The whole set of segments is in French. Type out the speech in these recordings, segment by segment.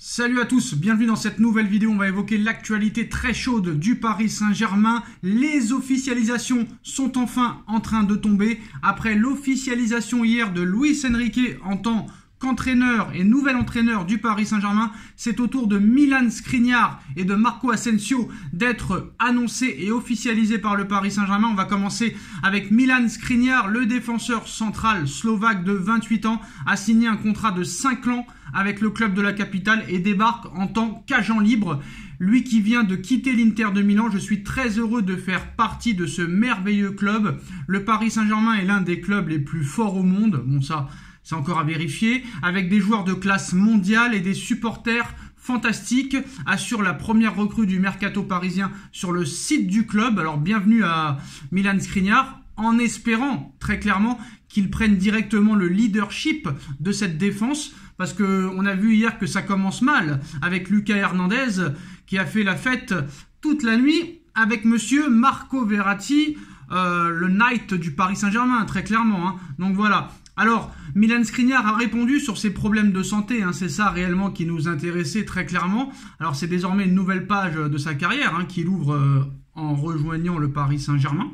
Salut à tous, bienvenue dans cette nouvelle vidéo. On va évoquer l'actualité très chaude du Paris Saint-Germain. Les officialisations sont enfin en train de tomber. Après l'officialisation hier de Luis Enrique en tant qu'entraîneur et nouvel entraîneur du Paris Saint-Germain, c'est au tour de Milan Skriniar et de Marco Asensio d'être annoncés et officialisés par le Paris Saint-Germain. On va commencer avec Milan Skriniar, le défenseur central slovaque de 28 ans, a signé un contrat de 5 ans avec le club de la capitale et débarque en tant qu'agent libre. Lui qui vient de quitter l'Inter de Milan, je suis très heureux de faire partie de ce merveilleux club. Le Paris Saint-Germain est l'un des clubs les plus forts au monde. Bon, ça, c'est encore à vérifier. Avec des joueurs de classe mondiale et des supporters fantastiques. Assure la première recrue du mercato parisien sur le site du club. Alors, bienvenue à Milan Skriniar, en espérant très clairement qu'il prenne directement le leadership de cette défense. Parce qu'on a vu hier que ça commence mal avec Lucas Hernandez qui a fait la fête toute la nuit avec monsieur Marco Verratti, le Knight du Paris Saint-Germain, très clairement. Hein. Donc voilà. Alors, Milan Skriniar a répondu sur ses problèmes de santé. Hein. C'est ça réellement qui nous intéressait très clairement. Alors, c'est désormais une nouvelle page de sa carrière qu'il ouvre en rejoignant le Paris Saint-Germain.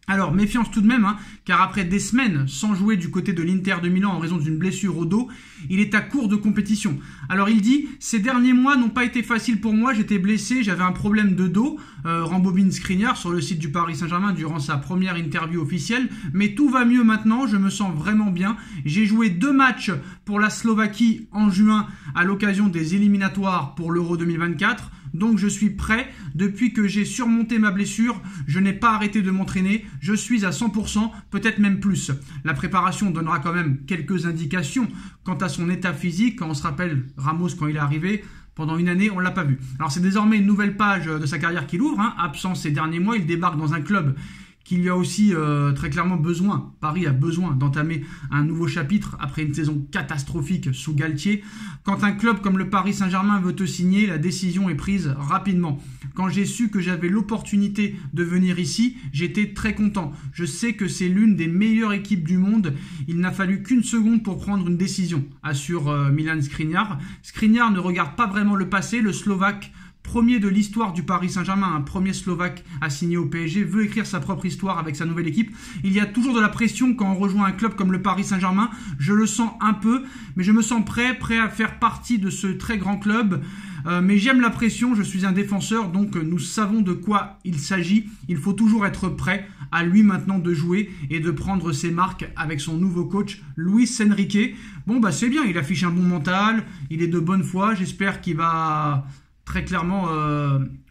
Alors, méfiance tout de même, car après des semaines sans jouer du côté de l'Inter de Milan en raison d'une blessure au dos, il est à court de compétition. Alors, il dit « Ces derniers mois n'ont pas été faciles pour moi, j'étais blessé, j'avais un problème de dos », rembobine Skriniar sur le site du Paris Saint-Germain durant sa première interview officielle. « Mais tout va mieux maintenant, je me sens vraiment bien. J'ai joué 2 matchs pour la Slovaquie en juin à l'occasion des éliminatoires pour l'Euro 2024. Donc je suis prêt, depuis que j'ai surmonté ma blessure, je n'ai pas arrêté de m'entraîner, je suis à 100%, peut-être même plus. La préparation donnera quand même quelques indications quant à son état physique. Quand on se rappelle Ramos quand il est arrivé, pendant une année on ne l'a pas vu. Alors c'est désormais une nouvelle page de sa carrière qu'il ouvre, absent ces derniers mois, il débarque dans un club qu'il y a aussi très clairement besoin. Paris a besoin d'entamer un nouveau chapitre après une saison catastrophique sous Galtier. Quand un club comme le Paris Saint-Germain veut te signer, la décision est prise rapidement. Quand j'ai su que j'avais l'opportunité de venir ici, j'étais très content. Je sais que c'est l'une des meilleures équipes du monde. Il n'a fallu qu'une seconde pour prendre une décision, assure Milan Skriniar. Skriniar ne regarde pas vraiment le passé. Le Slovaque, premier de l'histoire du Paris Saint-Germain, un premier Slovaque à signer au PSG, veut écrire sa propre histoire avec sa nouvelle équipe. Il y a toujours de la pression quand on rejoint un club comme le Paris Saint-Germain. Je le sens un peu, mais je me sens prêt à faire partie de ce très grand club. Mais j'aime la pression, je suis un défenseur, donc nous savons de quoi il s'agit. Il faut toujours être prêt, à lui maintenant de jouer et de prendre ses marques avec son nouveau coach, Luis Enrique. Bon, bah c'est bien, il affiche un bon mental, il est de bonne foi, j'espère qu'il va très clairement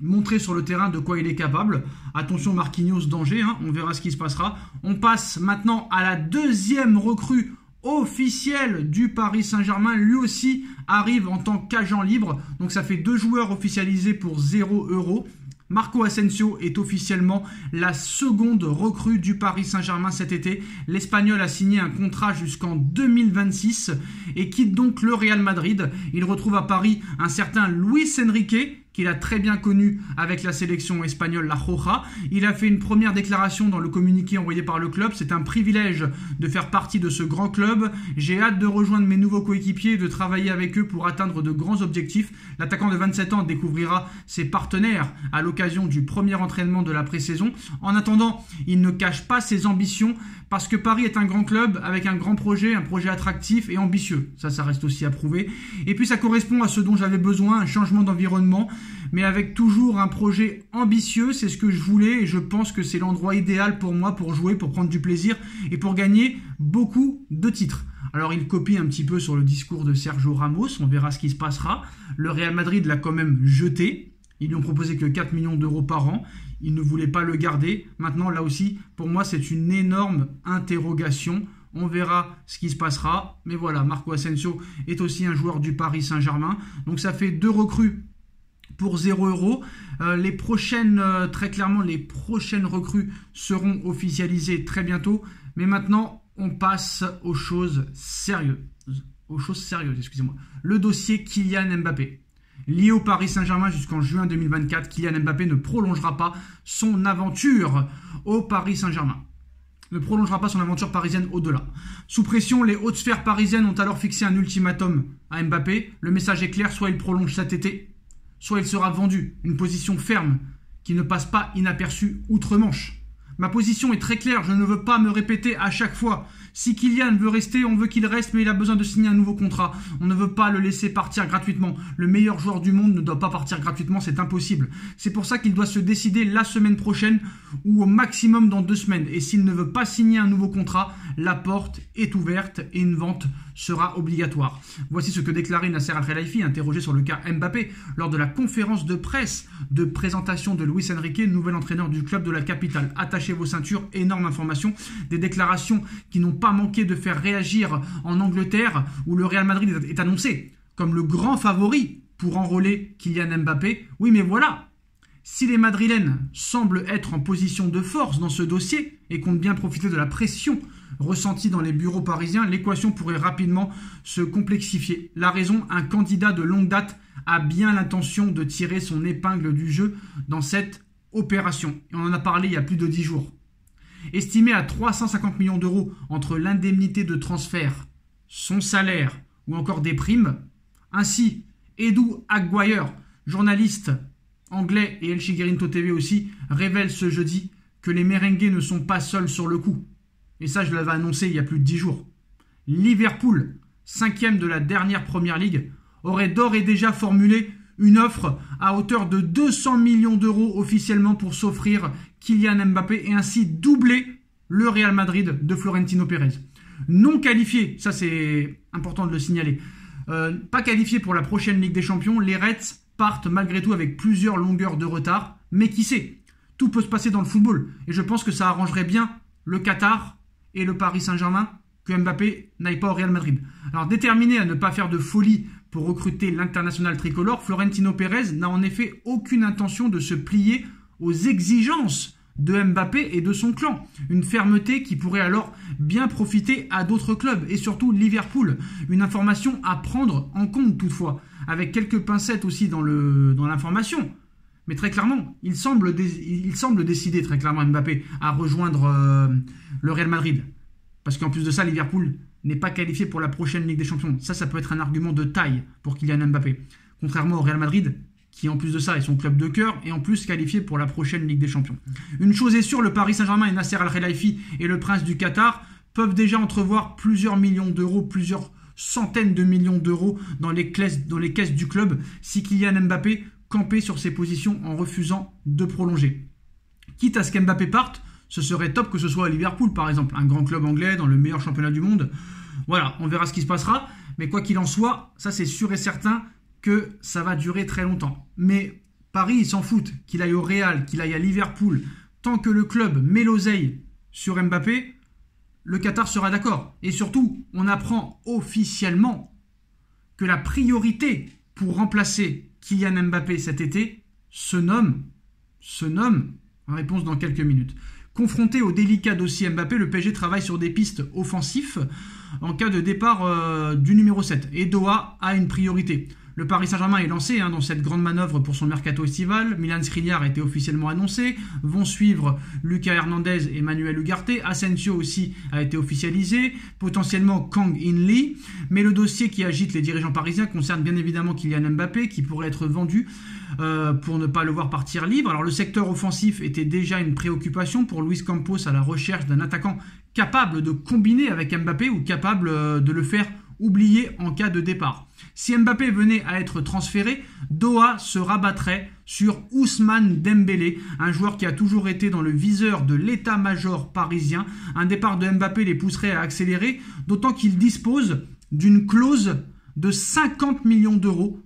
montrer sur le terrain de quoi il est capable. Attention Marquinhos, danger, on verra ce qui se passera. On passe maintenant à la deuxième recrue officielle du Paris Saint-Germain. Lui aussi arrive en tant qu'agent libre. Donc ça fait 2 joueurs officialisés pour 0 €. Marco Asensio est officiellement la seconde recrue du Paris Saint-Germain cet été. L'Espagnol a signé un contrat jusqu'en 2026 et quitte donc le Real Madrid. Il retrouve à Paris un certain Luis Enrique, qu'il a très bien connu avec la sélection espagnole, la Roja. Il a fait une première déclaration dans le communiqué envoyé par le club. C'est un privilège de faire partie de ce grand club. J'ai hâte de rejoindre mes nouveaux coéquipiers et de travailler avec eux pour atteindre de grands objectifs. L'attaquant de 27 ans découvrira ses partenaires à l'occasion du premier entraînement de la pré-saison. En attendant, il ne cache pas ses ambitions parce que Paris est un grand club avec un grand projet, un projet attractif et ambitieux. Ça reste aussi à prouver. Et puis ça correspond à ce dont j'avais besoin, un changement d'environnement, mais avec toujours un projet ambitieux. C'est ce que je voulais et je pense que c'est l'endroit idéal pour moi pour jouer, pour prendre du plaisir et pour gagner beaucoup de titres. Alors il copie un petit peu sur le discours de Sergio Ramos, on verra ce qui se passera. Le Real Madrid l'a quand même jeté. Ils lui ont proposé que 4 millions d'euros par an. Il ne voulait pas le garder. Maintenant, là aussi, pour moi, c'est une énorme interrogation. On verra ce qui se passera. Mais voilà, Marco Asensio est aussi un joueur du Paris Saint-Germain. Donc ça fait 2 recrues pour 0 €. Les prochaines, très clairement, les prochaines recrues seront officialisées très bientôt. Mais maintenant, on passe aux choses sérieuses. Excusez-moi. Le dossier Kylian Mbappé. Lié au Paris Saint-Germain jusqu'en juin 2024, Kylian Mbappé ne prolongera pas son aventure au Paris Saint-Germain. ne prolongera pas son aventure parisienne au-delà. Sous pression, les hautes sphères parisiennes ont alors fixé un ultimatum à Mbappé. Le message est clair, soit il prolonge cet été, soit il sera vendu. Une position ferme qui ne passe pas inaperçue outre-Manche. Ma position est très claire, je ne veux pas me répéter à chaque fois. Si Kylian veut rester, on veut qu'il reste, mais il a besoin de signer un nouveau contrat. On ne veut pas le laisser partir gratuitement. Le meilleur joueur du monde ne doit pas partir gratuitement, c'est impossible. C'est pour ça qu'il doit se décider la semaine prochaine ou au maximum dans 2 semaines. Et s'il ne veut pas signer un nouveau contrat, la porte est ouverte et une vente sera obligatoire. Voici ce que déclarait Nasser Al-Khelaifi, interrogé sur le cas Mbappé, lors de la conférence de presse de présentation de Luis Enrique, nouvel entraîneur du club de la capitale. Attachez vos ceintures, énorme information, des déclarations qui n'ont pas manqué de faire réagir en Angleterre, où le Real Madrid est annoncé comme le grand favori pour enrôler Kylian Mbappé. Oui, mais voilà, si les Madrilènes semblent être en position de force dans ce dossier et comptent bien profiter de la pression ressentie dans les bureaux parisiens, l'équation pourrait rapidement se complexifier. La raison, un candidat de longue date a bien l'intention de tirer son épingle du jeu dans cette opération. Et on en a parlé il y a plus de 10 jours. Estimé à 350 millions d'euros entre l'indemnité de transfert, son salaire ou encore des primes. Ainsi, Edu Aguirre, journaliste anglais et El Chiringuito TV aussi, révèle ce jeudi que les merengues ne sont pas seuls sur le coup. Et ça, je l'avais annoncé il y a plus de 10 jours. Liverpool, 5e de la dernière Première Ligue, aurait d'ores et déjà formulé une offre à hauteur de 200 millions d'euros officiellement pour s'offrir Kylian Mbappé et ainsi doubler le Real Madrid de Florentino Pérez. Non qualifié, ça c'est important de le signaler, pas qualifié pour la prochaine Ligue des Champions, les Reds partent malgré tout avec plusieurs longueurs de retard, mais qui sait, tout peut se passer dans le football et je pense que ça arrangerait bien le Qatar et le Paris Saint-Germain que Mbappé n'aille pas au Real Madrid. Alors déterminé à ne pas faire de folie pour recruter l'international tricolore, Florentino Pérez n'a en effet aucune intention de se plier aux exigences de Mbappé et de son clan. Une fermeté qui pourrait alors bien profiter à d'autres clubs et surtout Liverpool. Une information à prendre en compte toutefois, avec quelques pincettes aussi dans l'information. Mais très clairement, il semble décider très clairement Mbappé à rejoindre le Real Madrid. Parce qu'en plus de ça, Liverpool n'est pas qualifié pour la prochaine Ligue des Champions. Ça peut être un argument de taille pour Kylian Mbappé. Contrairement au Real Madrid, qui en plus de ça est son club de cœur et en plus qualifié pour la prochaine Ligue des Champions. Une chose est sûre, le Paris Saint-Germain et Nasser Al-Khelaifi et le prince du Qatar peuvent déjà entrevoir plusieurs millions d'euros, plusieurs centaines de millions d'euros dans les caisses du club si Kylian Mbappé campait sur ses positions en refusant de prolonger. Quitte à ce qu'Mbappé parte, ce serait top que ce soit à Liverpool par exemple, un grand club anglais dans le meilleur championnat du monde. Voilà, on verra ce qui se passera, mais quoi qu'il en soit, ça c'est sûr et certain que ça va durer très longtemps. Mais Paris, ils s'en foutent, qu'il aille au Real, qu'il aille à Liverpool, tant que le club met l'oseille sur Mbappé, le Qatar sera d'accord. Et surtout, on apprend officiellement que la priorité pour remplacer Kylian Mbappé cet été se nomme, en réponse dans quelques minutes. Confronté au délicat dossier Mbappé, le PSG travaille sur des pistes offensives en cas de départ du numéro 7. Et Doha a une priorité. Le Paris Saint-Germain est lancé dans cette grande manœuvre pour son mercato estival. Milan Skriniar a été officiellement annoncé. Vont suivre Lucas Hernandez et Manuel Ugarte. Asensio aussi a été officialisé. Potentiellement Kang In Lee. Mais le dossier qui agite les dirigeants parisiens concerne bien évidemment Kylian Mbappé qui pourrait être vendu pour ne pas le voir partir libre. Alors le secteur offensif était déjà une préoccupation pour Luis Campos à la recherche d'un attaquant capable de combiner avec Mbappé ou capable de le faire oublier en cas de départ. Si Mbappé venait à être transféré, Doha se rabattrait sur Ousmane Dembélé, un joueur qui a toujours été dans le viseur de l'état-major parisien. Un départ de Mbappé les pousserait à accélérer, d'autant qu'il dispose d'une clause de 50 millions d'euros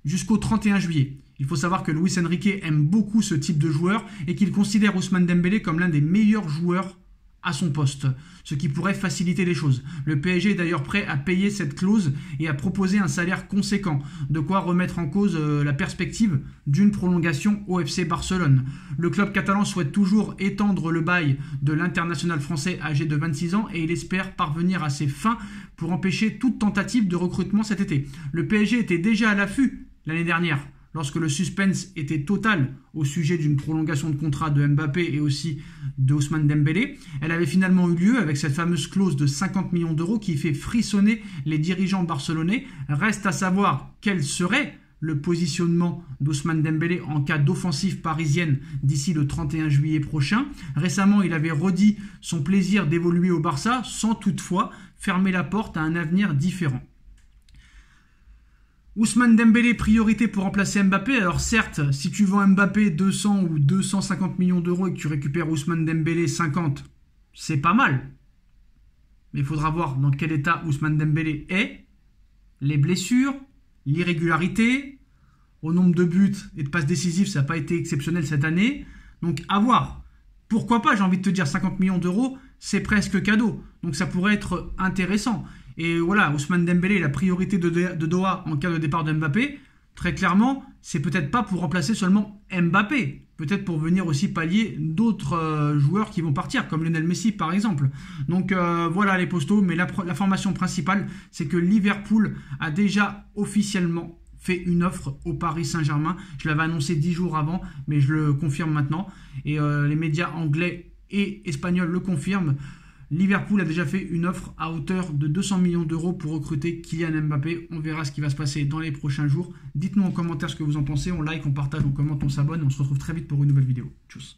jusqu'au 31 juillet. Il faut savoir que Luis Enrique aime beaucoup ce type de joueur et qu'il considère Ousmane Dembélé comme l'un des meilleurs joueurs à son poste, ce qui pourrait faciliter les choses. Le PSG est d'ailleurs prêt à payer cette clause et à proposer un salaire conséquent, de quoi remettre en cause la perspective d'une prolongation au FC Barcelone. Le club catalan souhaite toujours étendre le bail de l'international français âgé de 26 ans et il espère parvenir à ses fins pour empêcher toute tentative de recrutement cet été. Le PSG était déjà à l'affût l'année dernière lorsque le suspense était total au sujet d'une prolongation de contrat de Mbappé et aussi de Ousmane Dembélé. Elle avait finalement eu lieu avec cette fameuse clause de 50 millions d'euros qui fait frissonner les dirigeants barcelonais. Reste à savoir quel serait le positionnement d'Ousmane Dembélé en cas d'offensive parisienne d'ici le 31 juillet prochain. Récemment, il avait redit son plaisir d'évoluer au Barça sans toutefois fermer la porte à un avenir différent. Ousmane Dembélé, priorité pour remplacer Mbappé. Alors certes, si tu vends Mbappé 200 ou 250 millions d'euros et que tu récupères Ousmane Dembélé 50, c'est pas mal. Mais il faudra voir dans quel état Ousmane Dembélé est, les blessures, l'irrégularité, au nombre de buts et de passes décisives, ça n'a pas été exceptionnel cette année. Donc à voir. Pourquoi pas, j'ai envie de te dire 50 millions d'euros, c'est presque cadeau. Donc ça pourrait être intéressant. Et voilà, Ousmane Dembélé, la priorité de Doha en cas de départ de Mbappé, très clairement, c'est peut-être pas pour remplacer seulement Mbappé. Peut-être pour venir aussi pallier d'autres joueurs qui vont partir, comme Lionel Messi par exemple. Donc voilà les postos, mais l'information principale, c'est que Liverpool a déjà officiellement fait une offre au Paris Saint-Germain. Je l'avais annoncé 10 jours avant, mais je le confirme maintenant. Et les médias anglais et espagnols le confirment. Liverpool a déjà fait une offre à hauteur de 200 millions d'euros pour recruter Kylian Mbappé. On verra ce qui va se passer dans les prochains jours. Dites-nous en commentaire ce que vous en pensez. On like, on partage, on commente, on s'abonne. On se retrouve très vite pour une nouvelle vidéo. Tchuss.